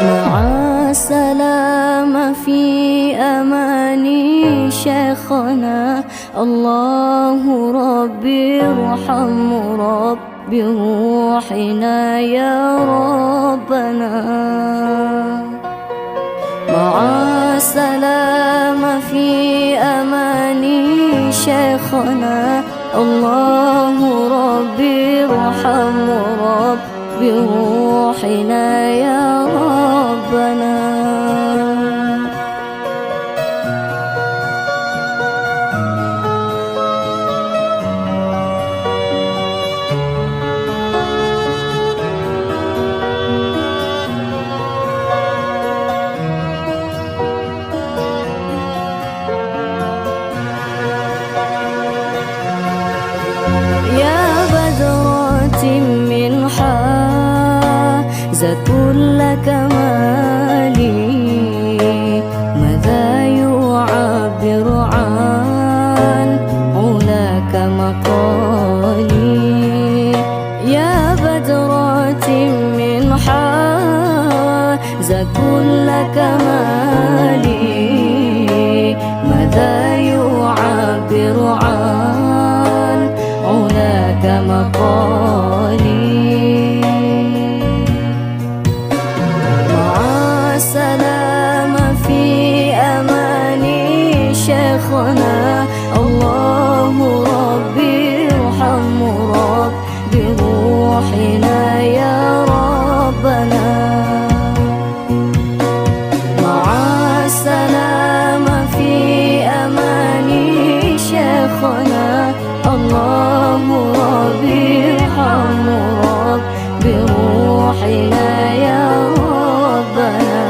مع السلامة في أماني شيخنا. الله ربي ارحم ربي روحنا يا ربنا. مع السلامة في أماني شيخنا. الله ربي ارحم ربي روحنا يا ربنا. يا بدرة من حازت كل كمالي، ماذا يعبر عن علاك مقالي. يا بدرة من حازت كل كمالي، ماذا يعبر عن علاك مقالي. مع السلامة في أماني شيخنا. الله ربي ارحم ربي روحنا يا ربنا. مع السلامة في أماني شيخنا. الله ربي ارحم ربي روحنا يا ربنا.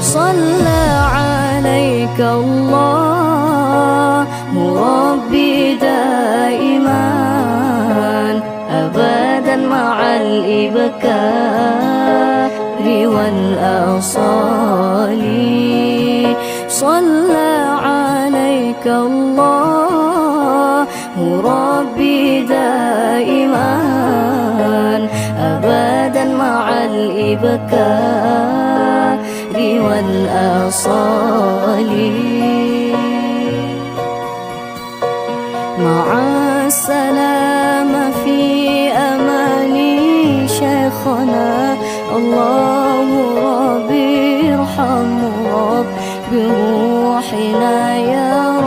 صلى عليك الله ربي دائما أبدا مع الإبكار والآصال. صلى عليك الله ربي دائما أبدا مع الإبكار والآصال. مع السلامة في أماني شيخنا. الله ربي ارحم ربي روحنا يا